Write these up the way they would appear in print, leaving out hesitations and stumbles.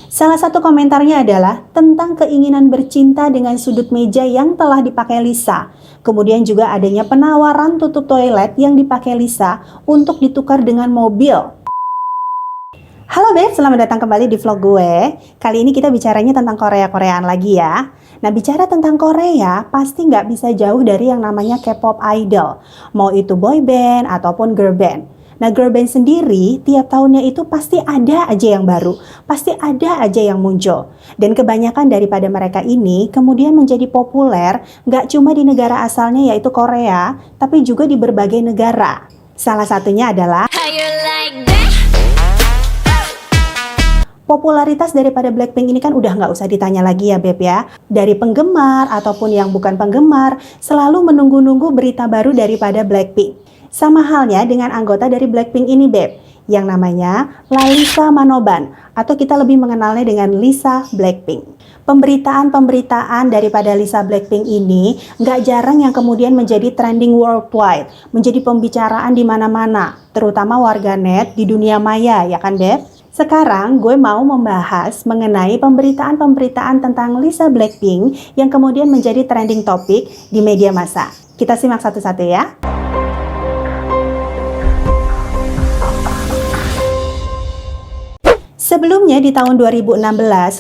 Salah satu komentarnya adalah tentang keinginan bercinta dengan sudut meja yang telah dipakai Lisa. Kemudian juga adanya penawaran tutup toilet yang dipakai Lisa untuk ditukar dengan mobil. Halo Beb, selamat datang kembali di vlog gue. Kali ini kita bicaranya tentang Korea-Koreaan lagi ya. Nah, bicara tentang Korea, pasti nggak bisa jauh dari yang namanya K-pop idol. Mau itu boy band ataupun girl band. Nah, girl band sendiri tiap tahunnya itu pasti ada aja yang baru, pasti ada aja yang muncul. Dan kebanyakan daripada mereka ini kemudian menjadi populer nggak cuma di negara asalnya yaitu Korea, tapi juga di berbagai negara. Salah satunya adalah popularitas daripada Blackpink ini kan udah nggak usah ditanya lagi ya Beb ya. Dari penggemar ataupun yang bukan penggemar selalu menunggu-nunggu berita baru daripada Blackpink. Sama halnya dengan anggota dari Blackpink ini Beb, yang namanya Lalisa Manoban, atau kita lebih mengenalnya dengan Lisa Blackpink. Pemberitaan-pemberitaan daripada Lisa Blackpink ini nggak jarang yang kemudian menjadi trending worldwide, menjadi pembicaraan di mana-mana, terutama warganet di dunia maya, ya kan Beb? Sekarang gue mau membahas mengenai pemberitaan-pemberitaan tentang Lisa Blackpink yang kemudian menjadi trending topik di media massa. Kita simak satu-satu ya. Sebelumnya di tahun 2016,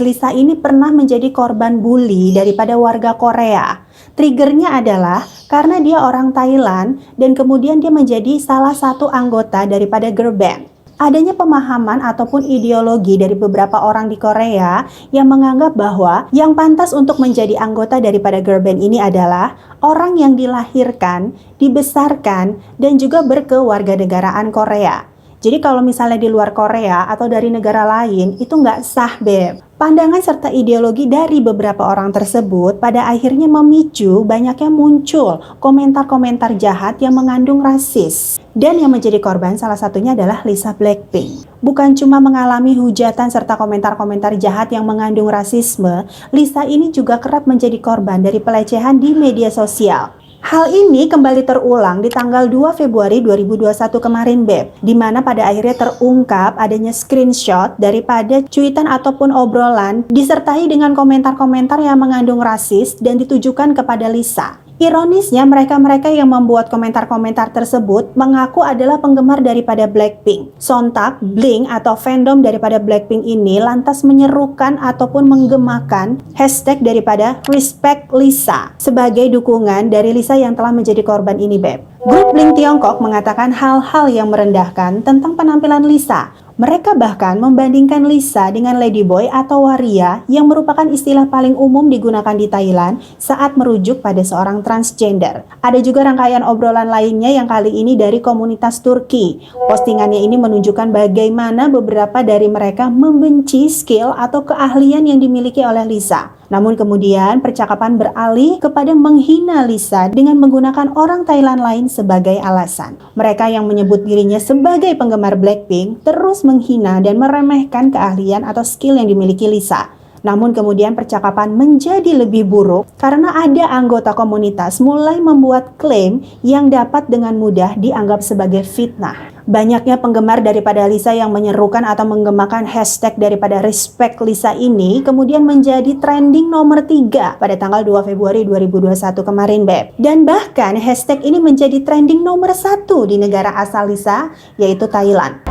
Lisa ini pernah menjadi korban bully daripada warga Korea. Triggernya adalah karena dia orang Thailand dan kemudian dia menjadi salah satu anggota daripada girl band. Adanya pemahaman ataupun ideologi dari beberapa orang di Korea yang menganggap bahwa yang pantas untuk menjadi anggota daripada girl band ini adalah orang yang dilahirkan, dibesarkan, dan juga berkewarganegaraan Korea. Jadi kalau misalnya di luar Korea atau dari negara lain itu nggak sah Beb. Pandangan serta ideologi dari beberapa orang tersebut pada akhirnya memicu banyaknya muncul komentar-komentar jahat yang mengandung rasis. Dan yang menjadi korban salah satunya adalah Lisa Blackpink. Bukan cuma mengalami hujatan serta komentar-komentar jahat yang mengandung rasisme, Lisa ini juga kerap menjadi korban dari pelecehan di media sosial. Hal ini kembali terulang di tanggal 2 Februari 2021 kemarin Beb, di mana pada akhirnya terungkap adanya screenshot daripada cuitan ataupun obrolan disertai dengan komentar-komentar yang mengandung rasis dan ditujukan kepada Lisa. Ironisnya mereka-mereka yang membuat komentar-komentar tersebut mengaku adalah penggemar daripada Blackpink. Sontak, Blink atau fandom daripada Blackpink ini lantas menyerukan ataupun menggemakan hashtag daripada Respect Lisa sebagai dukungan dari Lisa yang telah menjadi korban ini Beb. Grup Blink Tiongkok mengatakan hal-hal yang merendahkan tentang penampilan Lisa. Mereka bahkan membandingkan Lisa dengan Ladyboy atau waria yang merupakan istilah paling umum digunakan di Thailand saat merujuk pada seorang transgender. Ada juga rangkaian obrolan lainnya yang kali ini dari komunitas Turki. Postingannya ini menunjukkan bagaimana beberapa dari mereka membenci skill atau keahlian yang dimiliki oleh Lisa. Namun kemudian percakapan beralih kepada menghina Lisa dengan menggunakan orang Thailand lain sebagai alasan. Mereka yang menyebut dirinya sebagai penggemar Blackpink terus menghina dan meremehkan keahlian atau skill yang dimiliki Lisa. Namun kemudian percakapan menjadi lebih buruk karena ada anggota komunitas mulai membuat klaim yang dapat dengan mudah dianggap sebagai fitnah. Banyaknya penggemar daripada Lisa yang menyerukan atau menggemakan hashtag daripada Respect Lisa ini kemudian menjadi trending nomor 3 pada tanggal 2 Februari 2021 kemarin Beb. Dan bahkan hashtag ini menjadi trending nomor 1 di negara asal Lisa yaitu Thailand.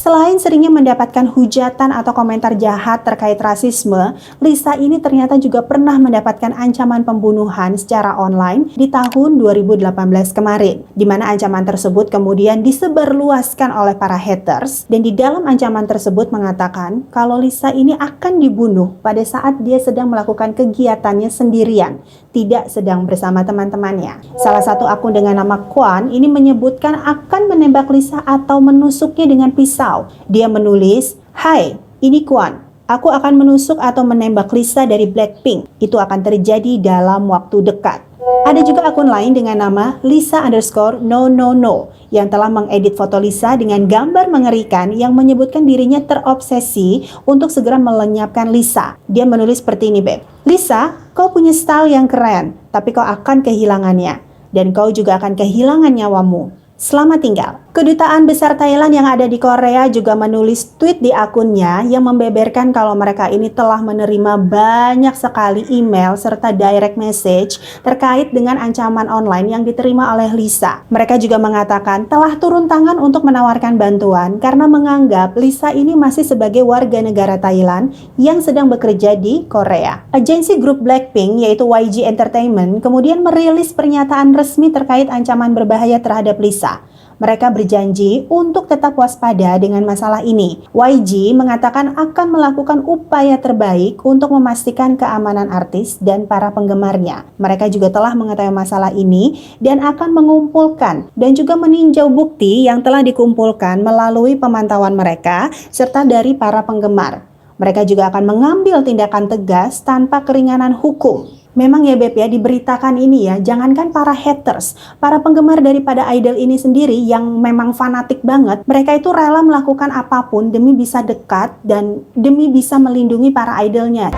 Selain seringnya mendapatkan hujatan atau komentar jahat terkait rasisme, Lisa ini ternyata juga pernah mendapatkan ancaman pembunuhan secara online di tahun 2018 kemarin, di mana ancaman tersebut kemudian disebarluaskan oleh para haters, dan di dalam ancaman tersebut mengatakan kalau Lisa ini akan dibunuh pada saat dia sedang melakukan kegiatannya sendirian, tidak sedang bersama teman-temannya. Salah satu akun dengan nama Kwan ini menyebutkan akan menembak Lisa atau menusuknya dengan pisau. Dia menulis, "Hai, ini Kwan. Aku akan menusuk atau menembak Lisa dari Blackpink. Itu akan terjadi dalam waktu dekat." Ada juga akun lain dengan nama Lisa_no yang telah mengedit foto Lisa dengan gambar mengerikan yang menyebutkan dirinya terobsesi untuk segera melenyapkan Lisa. Dia menulis seperti ini Beb. "Lisa, kau punya style yang keren, tapi kau akan kehilangannya. Dan kau juga akan kehilangan nyawamu. Selamat tinggal." Kedutaan besar Thailand yang ada di Korea juga menulis tweet di akunnya yang membeberkan kalau mereka ini telah menerima banyak sekali email serta direct message terkait dengan ancaman online yang diterima oleh Lisa. Mereka juga mengatakan telah turun tangan untuk menawarkan bantuan karena menganggap Lisa ini masih sebagai warga negara Thailand yang sedang bekerja di Korea. Agensi grup Blackpink yaitu YG Entertainment kemudian merilis pernyataan resmi terkait ancaman berbahaya terhadap Lisa. Mereka berjanji untuk tetap waspada dengan masalah ini. YG mengatakan akan melakukan upaya terbaik untuk memastikan keamanan artis dan para penggemarnya. Mereka juga telah mengetahui masalah ini dan akan mengumpulkan dan juga meninjau bukti yang telah dikumpulkan melalui pemantauan mereka serta dari para penggemar. Mereka juga akan mengambil tindakan tegas tanpa keringanan hukum. Memang ya Beb ya, diberitakan ini ya, jangankan para haters, para penggemar daripada idol ini sendiri yang memang fanatik banget, mereka itu rela melakukan apapun demi bisa dekat dan demi bisa melindungi para idolnya.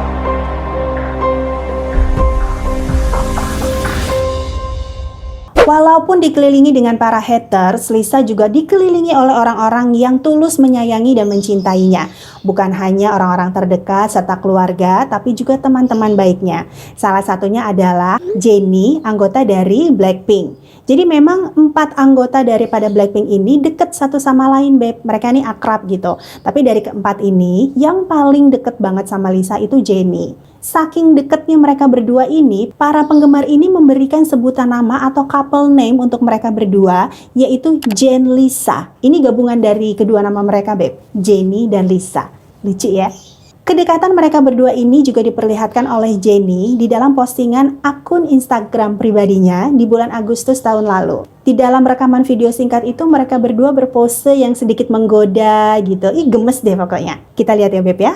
Walaupun dikelilingi dengan para haters, Lisa juga dikelilingi oleh orang-orang yang tulus menyayangi dan mencintainya. Bukan hanya orang-orang terdekat serta keluarga, tapi juga teman-teman baiknya. Salah satunya adalah Jennie, anggota dari Blackpink. Jadi memang 4 anggota daripada Blackpink ini deket satu sama lain, Beb. Mereka ini akrab gitu. Tapi dari keempat ini, yang paling deket banget sama Lisa itu Jennie. Saking deketnya mereka berdua ini, para penggemar ini memberikan sebutan nama atau couple name untuk mereka berdua, yaitu Jen Lisa. Ini gabungan dari kedua nama mereka, Beb. Jennie dan Lisa. Lucu ya? Kedekatan mereka berdua ini juga diperlihatkan oleh Jennie di dalam postingan akun Instagram pribadinya di bulan Agustus tahun lalu. Di dalam rekaman video singkat itu mereka berdua berpose yang sedikit menggoda gitu. Ih, gemes deh pokoknya. Kita lihat ya Beb ya.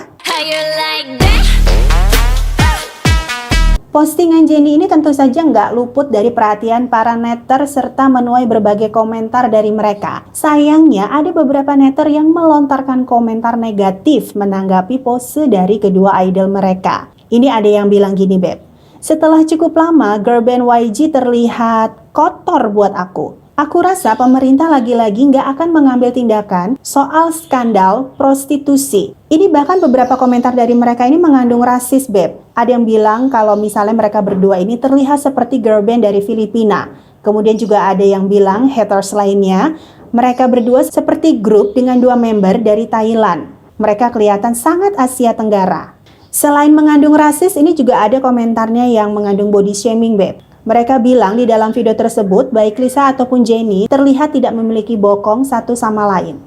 Postingan Jennie ini tentu saja nggak luput dari perhatian para netter serta menuai berbagai komentar dari mereka. Sayangnya ada beberapa netter yang melontarkan komentar negatif menanggapi pose dari kedua idol mereka. Ini ada yang bilang gini Beb, setelah cukup lama girl band YG terlihat kotor buat aku. Aku rasa pemerintah lagi-lagi nggak akan mengambil tindakan soal skandal prostitusi. Ini bahkan beberapa komentar dari mereka ini mengandung rasis, Beb. Ada yang bilang kalau misalnya mereka berdua ini terlihat seperti girl band dari Filipina. Kemudian juga ada yang bilang haters lainnya, mereka berdua seperti grup dengan 2 member dari Thailand. Mereka kelihatan sangat Asia Tenggara. Selain mengandung rasis, ini juga ada komentarnya yang mengandung body shaming, Beb. Mereka bilang di dalam video tersebut, baik Lisa ataupun Jennie terlihat tidak memiliki bokong satu sama lain.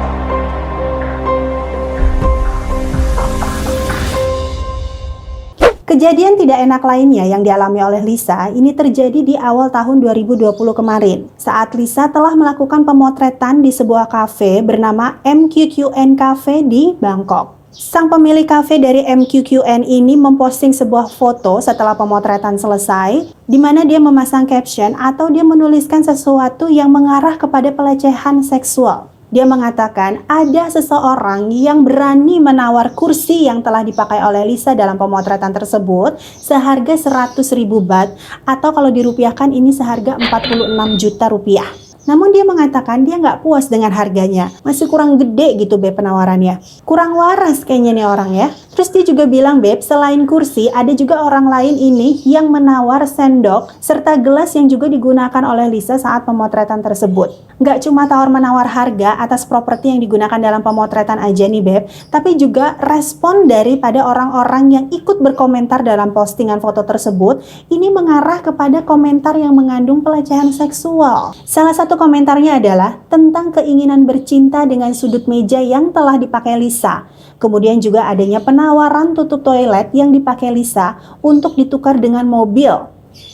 Kejadian tidak enak lainnya yang dialami oleh Lisa ini terjadi di awal tahun 2020 kemarin, saat Lisa telah melakukan pemotretan di sebuah kafe bernama MQQN Cafe di Bangkok. Sang pemilik kafe dari MQQN ini memposting sebuah foto setelah pemotretan selesai, di mana dia memasang caption atau dia menuliskan sesuatu yang mengarah kepada pelecehan seksual. Dia mengatakan ada seseorang yang berani menawar kursi yang telah dipakai oleh Lisa dalam pemotretan tersebut seharga 100.000 baht atau kalau dirupiahkan ini seharga 46 juta rupiah. Namun dia mengatakan dia nggak puas dengan harganya, masih kurang gede gitu Beb penawarannya. Kurang waras kayaknya nih orang ya. Terus dia juga bilang Beb, selain kursi ada juga orang lain ini yang menawar sendok serta gelas yang juga digunakan oleh Lisa saat pemotretan tersebut. Nggak cuma tawar-menawar harga atas properti yang digunakan dalam pemotretan aja nih Beb, tapi juga respon daripada orang-orang yang ikut berkomentar dalam postingan foto tersebut ini mengarah kepada komentar yang mengandung pelecehan seksual. Salah satu komentarnya adalah tentang keinginan bercinta dengan sudut meja yang telah dipakai Lisa. Kemudian juga adanya penawaran tutup toilet yang dipakai Lisa untuk ditukar dengan mobil.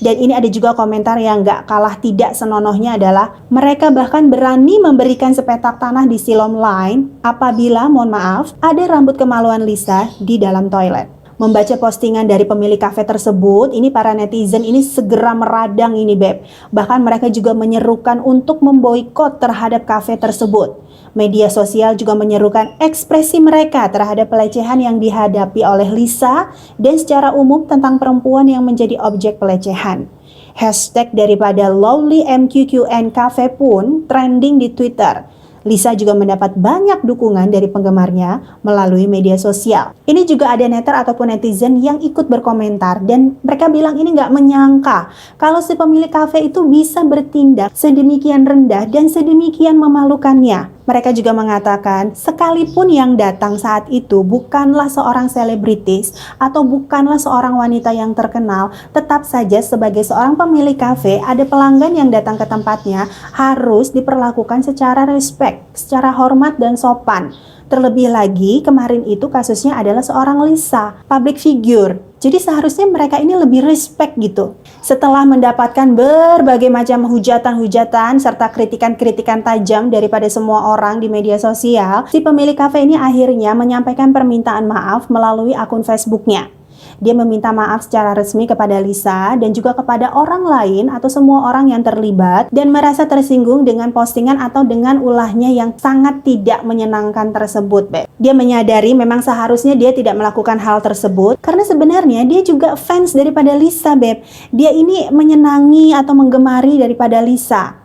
Dan ini ada juga komentar yang gak kalah tidak senonohnya adalah mereka bahkan berani memberikan sepetak tanah di Siloam Line apabila, mohon maaf, ada rambut kemaluan Lisa di dalam toilet. Membaca postingan dari pemilik kafe tersebut, ini para netizen ini segera meradang ini Beb. Bahkan mereka juga menyerukan untuk memboikot terhadap kafe tersebut. Media sosial juga menyerukan ekspresi mereka terhadap pelecehan yang dihadapi oleh Lisa dan secara umum tentang perempuan yang menjadi objek pelecehan. Hashtag daripada Lovely MQQN Cafe pun trending di Twitter. Lisa juga mendapat banyak dukungan dari penggemarnya melalui media sosial. Ini juga ada netter ataupun netizen yang ikut berkomentar dan mereka bilang ini nggak menyangka kalau si pemilik kafe itu bisa bertindak sedemikian rendah dan sedemikian memalukannya. Mereka juga mengatakan, sekalipun yang datang saat itu bukanlah seorang selebritis atau bukanlah seorang wanita yang terkenal, tetap saja sebagai seorang pemilik kafe, ada pelanggan yang datang ke tempatnya harus diperlakukan secara respect, secara hormat dan sopan. Terlebih lagi, kemarin itu kasusnya adalah seorang Lisa, public figure. Jadi seharusnya mereka ini lebih respect gitu. Setelah mendapatkan berbagai macam hujatan-hujatan serta kritikan-kritikan tajam daripada semua orang di media sosial, si pemilik kafe ini akhirnya menyampaikan permintaan maaf melalui akun Facebooknya. Dia meminta maaf secara resmi kepada Lisa dan juga kepada orang lain atau semua orang yang terlibat dan merasa tersinggung dengan postingan atau dengan ulahnya yang sangat tidak menyenangkan tersebut, Beb. Dia menyadari memang seharusnya dia tidak melakukan hal tersebut karena sebenarnya dia juga fans daripada Lisa, Beb. Dia ini menyenangi atau menggemari daripada Lisa.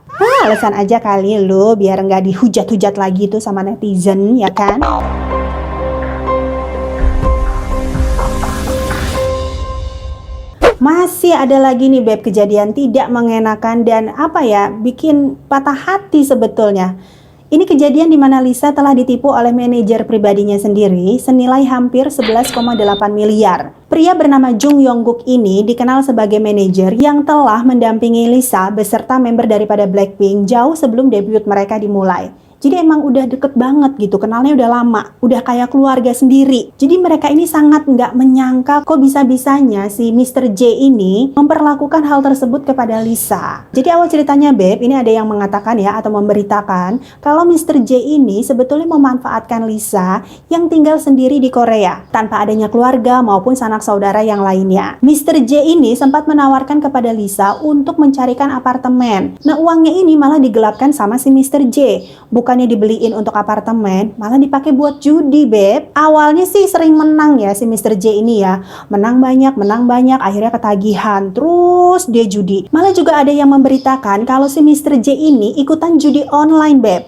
Alasan aja kali lo biar nggak dihujat-hujat lagi tuh sama netizen, ya kan? Masih ada lagi nih Beb kejadian tidak mengenakan dan bikin patah hati sebetulnya. Ini kejadian di mana Lisa telah ditipu oleh manajer pribadinya sendiri senilai hampir 11,8 miliar. Pria bernama Jung Yongguk ini dikenal sebagai manajer yang telah mendampingi Lisa beserta member daripada Blackpink jauh sebelum debut mereka dimulai. Jadi emang udah deket banget gitu, kenalnya udah lama, udah kayak keluarga sendiri. Jadi mereka ini sangat nggak menyangka kok bisa-bisanya si Mr. J ini memperlakukan hal tersebut kepada Lisa. Jadi awal ceritanya Beb, ini ada yang mengatakan ya atau memberitakan kalau Mr. J ini sebetulnya memanfaatkan Lisa yang tinggal sendiri di Korea tanpa adanya keluarga maupun sanak saudara yang lainnya. Mr. J ini sempat menawarkan kepada Lisa untuk mencarikan apartemen. Nah uangnya ini malah digelapkan sama si Mr. J. Bukannya dibeliin untuk apartemen, malah dipakai buat judi, Beb. Awalnya sih sering menang ya si Mr. J ini ya. Menang banyak, akhirnya ketagihan. Terus dia judi. Malah juga ada yang memberitakan kalau si Mr. J ini ikutan judi online, Beb.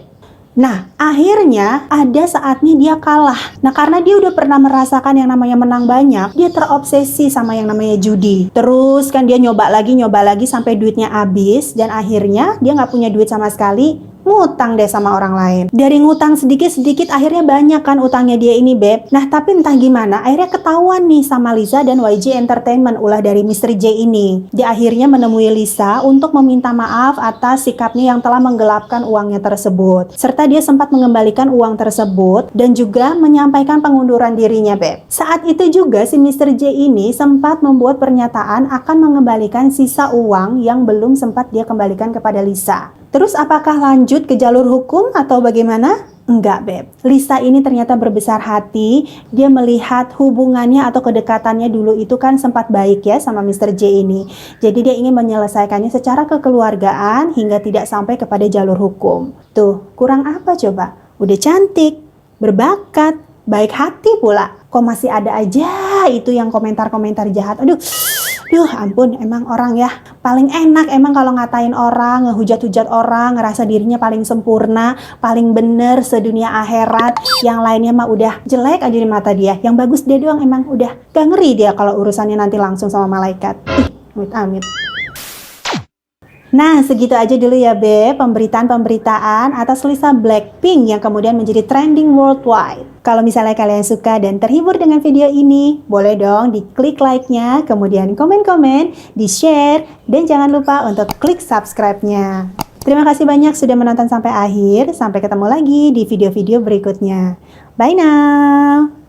Nah, akhirnya ada saatnya dia kalah. Nah, karena dia udah pernah merasakan yang namanya menang banyak, dia terobsesi sama yang namanya judi. Terus kan dia nyoba lagi sampai duitnya habis dan akhirnya dia nggak punya duit sama sekali. Ngutang deh sama orang lain. Dari ngutang sedikit-sedikit akhirnya banyak kan utangnya dia ini, Beb. Nah, tapi entah gimana akhirnya ketahuan nih sama Lisa dan YG Entertainment ulah dari Mr. J ini. Dia akhirnya menemui Lisa untuk meminta maaf atas sikapnya yang telah menggelapkan uangnya tersebut. Serta dia sempat mengembalikan uang tersebut dan juga menyampaikan pengunduran dirinya, Beb. Saat itu juga si Mr. J ini sempat membuat pernyataan akan mengembalikan sisa uang yang belum sempat dia kembalikan kepada Lisa. Terus apakah lanjut ke jalur hukum atau bagaimana? Enggak, Beb. Lisa ini ternyata berbesar hati. Dia melihat hubungannya atau kedekatannya dulu itu kan sempat baik ya sama Mr. J ini. Jadi dia ingin menyelesaikannya secara kekeluargaan hingga tidak sampai kepada jalur hukum. Tuh, kurang apa coba? Udah cantik, berbakat, baik hati pula. Kok masih ada aja itu yang komentar-komentar jahat. Aduh, ampun, emang orang ya paling enak emang kalau ngatain orang, ngehujat-hujat orang, ngerasa dirinya paling sempurna, paling bener sedunia akhirat. Yang lainnya mah udah jelek aja di mata dia. Yang bagus dia doang emang udah gak ngeri dia kalau urusannya nanti langsung sama malaikat. Amit-amit. Nah, segitu aja dulu ya, Beb, pemberitaan-pemberitaan atas Lisa Blackpink yang kemudian menjadi trending worldwide. Kalau misalnya kalian suka dan terhibur dengan video ini, boleh dong diklik like-nya, kemudian komen-komen, di-share, dan jangan lupa untuk klik subscribe-nya. Terima kasih banyak sudah menonton sampai akhir. Sampai ketemu lagi di video-video berikutnya. Bye now!